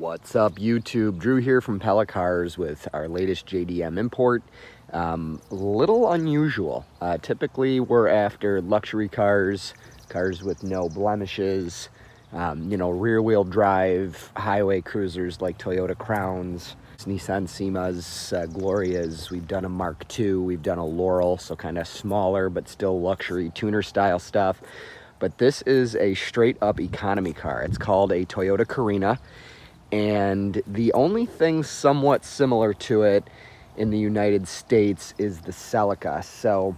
What's up, YouTube? Drew here from Pella Cars with our latest JDM import. Little unusual. Typically we're after luxury cars, cars with no blemishes, rear wheel drive, highway cruisers like Toyota Crowns, Nissan Semas, Glorias. We've done a Mark II, we've done a Laurel, so kind of smaller but still luxury tuner style stuff. But this is a straight up economy car. It's called a Toyota Carina. And the only thing somewhat similar to it in the United States is the Celica. So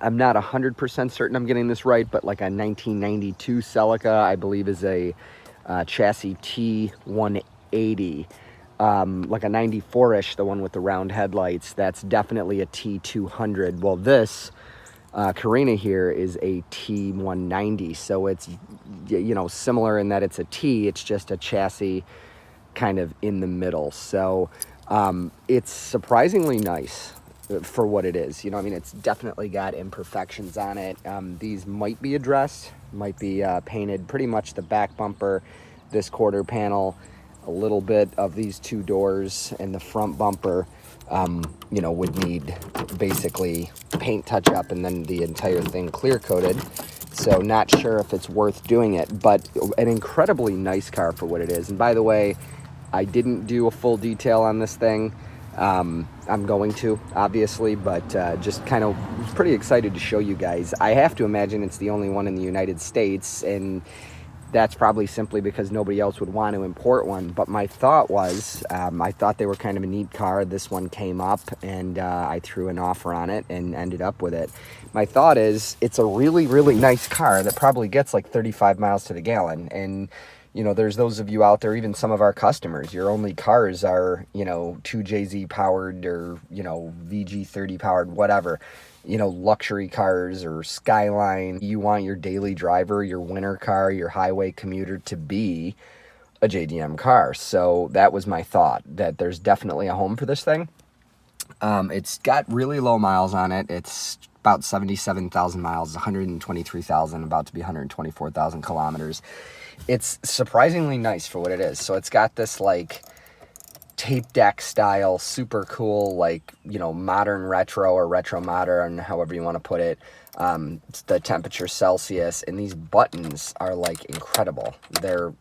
I'm not 100% certain I'm getting this right, but like a 1992 Celica, I believe, is a chassis T180. Like a 94-ish, the one with the round headlights, that's definitely a T200. Well, this Carina here is a T190, so it's, similar in that it's a T, it's just a chassis kind of in the middle. So it's surprisingly nice for what it is. It's definitely got imperfections on it. These might be addressed, might be painted. Pretty much the back bumper, this quarter panel, a little bit of these two doors, and the front bumper would need basically paint touch up, and then the entire thing clear coated. So not sure if it's worth doing it, but an incredibly nice car for what it is. And by the way, I didn't do a full detail on this thing. I'm going to, obviously, but just kind of was pretty excited to show you guys. I have to imagine it's the only one in the United States, and that's probably simply because nobody else would want to import one. But my thought was, I thought they were kind of a neat car. This one came up, and I threw an offer on it and ended up with it. My thought is, it's a really, really nice car that probably gets like 35 miles to the gallon. And, there's those of you out there, even some of our customers, your only cars are, 2JZ powered or, VG30 powered, whatever. Luxury cars or Skyline. You want your daily driver, your winter car, your highway commuter to be a JDM car. So that was my thought, that there's definitely a home for this thing. It's got really low miles on it. It's about 77,000 miles, 123,000, about to be 124,000 kilometers. It's surprisingly nice for what it is. So it's got this like tape deck style, super cool, like, modern retro or retro modern, however you want to put it. It's the temperature Celsius, and these buttons are like incredible. They're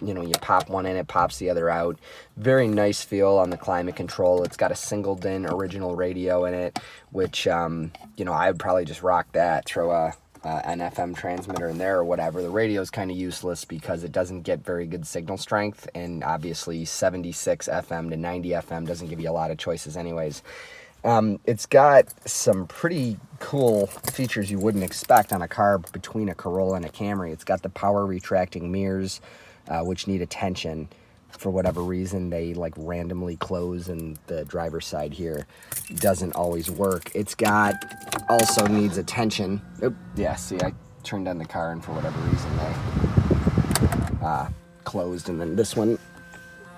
you pop one in, it pops the other out. Very nice feel on the climate control. It's got a single DIN original radio in it, which, I would probably just rock that, throw an FM transmitter in there or whatever. The radio is kind of useless because it doesn't get very good signal strength, and obviously 76 FM to 90 FM doesn't give you a lot of choices anyways. It's got some pretty cool features you wouldn't expect on a car between a Corolla and a Camry. It's got the power retracting mirrors, which need attention. For whatever reason, they like randomly close, and the driver's side here doesn't always work. It's got, also needs attention. Oop, yeah, see, I turned on the car, and for whatever reason they closed, and then this one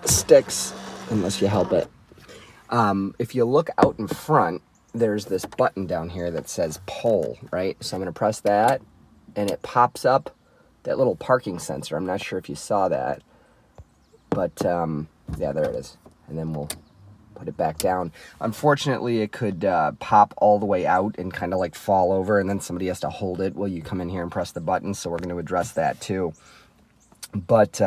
sticks unless you help it. If you look out in front, there's this button down here that says pull, right? So I'm going to press that, and it pops up that little parking sensor. I'm not sure if you saw that. But, yeah, there it is. And then we'll put it back down. Unfortunately, it could pop all the way out and kind of like fall over, and then somebody has to hold it while you come in here and press the button. So we're going to address that too. But,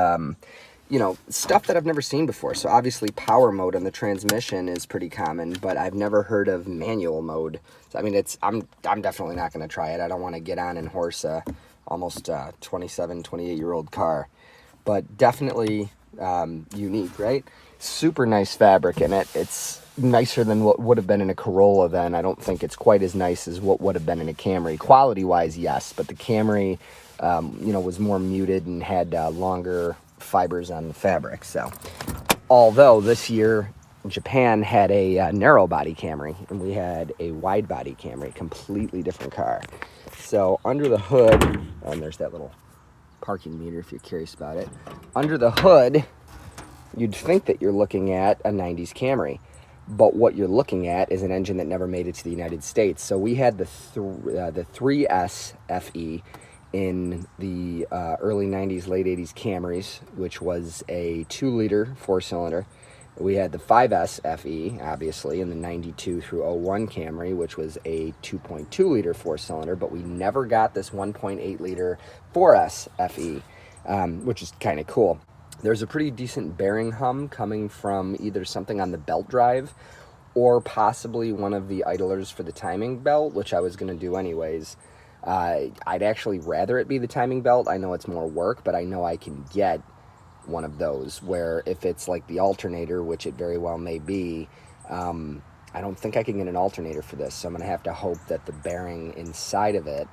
stuff that I've never seen before. So obviously power mode on the transmission is pretty common, but I've never heard of manual mode. So, I'm definitely not going to try it. I don't want to get on and horse a almost 27, 28-year-old car. But definitely unique, right? Super nice fabric in it. It's nicer than what would have been in a Corolla then. I don't think it's quite as nice as what would have been in a Camry. Quality-wise, yes, but the Camry, was more muted and had longer fibers on the fabric. So, although this year Japan had a narrow body Camry and we had a wide body Camry, completely different car. So under the hood, and there's that little parking meter if you're curious about it. Under the hood, you'd think that you're looking at a 90s Camry, but what you're looking at is an engine that never made it to the United States. So we had the 3S FE, in the early 90s, late 80s Camrys, which was a 2-liter 4-cylinder. We had the 5S FE, obviously, in the 92 through 01 Camry, which was a 2.2-liter 4-cylinder, but we never got this 1.8-liter 4S FE, which is kind of cool. There's a pretty decent bearing hum coming from either something on the belt drive or possibly one of the idlers for the timing belt, which I was going to do anyways. I'd actually rather it be the timing belt. I know it's more work, but I know I can get one of those, where if it's like the alternator, which it very well may be, I don't think I can get an alternator for this, so I'm going to have to hope that the bearing inside of it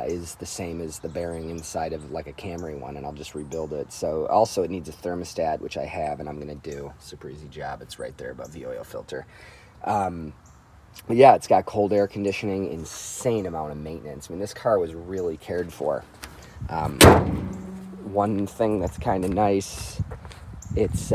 is the same as the bearing inside of like a Camry one, and I'll just rebuild it. So also it needs a thermostat, which I have, and I'm going to do. Super easy job. It's right there above the oil filter. But yeah, it's got cold air conditioning, insane amount of maintenance. I mean, this car was really cared for. One thing that's kind of nice, it's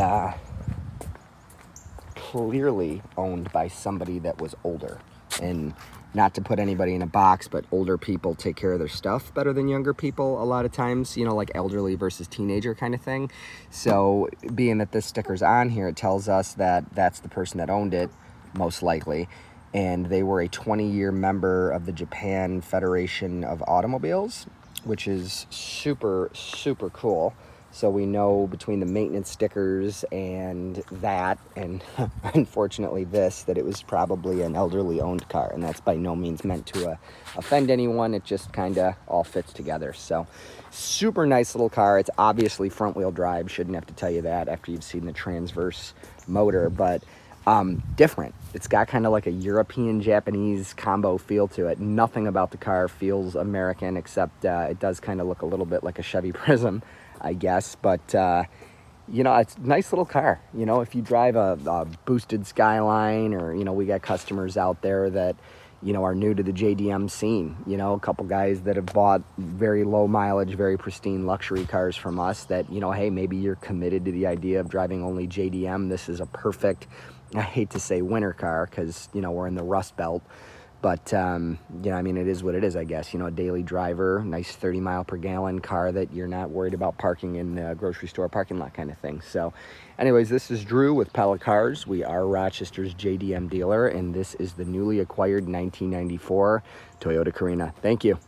clearly owned by somebody that was older. And not to put anybody in a box, but older people take care of their stuff better than younger people a lot of times, you know, like elderly versus teenager kind of thing. So being that this sticker's on here, it tells us that that's the person that owned it, most likely. And they were a 20-year member of the Japan Federation of Automobiles, which is super, super cool. So we know between the maintenance stickers and that, and unfortunately this, that it was probably an elderly owned car, and that's by no means meant to offend anyone. It just kind of all fits together. So super nice little car. It's obviously front wheel drive. Shouldn't have to tell you that after you've seen the transverse motor, but different. It's got kind of like a European Japanese combo feel to it. Nothing about the car feels American, except it does kind of look a little bit like a Chevy Prism, I guess. But you know, it's a nice little car. You know, if you drive a boosted Skyline, or, you know, we got customers out there that, you know, are new to the JDM scene. You know, a couple guys that have bought very low mileage, very pristine luxury cars from us that, you know, hey, maybe you're committed to the idea of driving only JDM. This is a perfect, I hate to say winter car, because, you know, we're in the Rust Belt, but, you know, I mean, it is what it is, I guess. You know, a daily driver, nice 30 mile per gallon car that you're not worried about parking in the grocery store parking lot kind of thing. So anyways, this is Drew with Pellet Cars. We are Rochester's JDM dealer, and this is the newly acquired 1994 Toyota Carina. Thank you.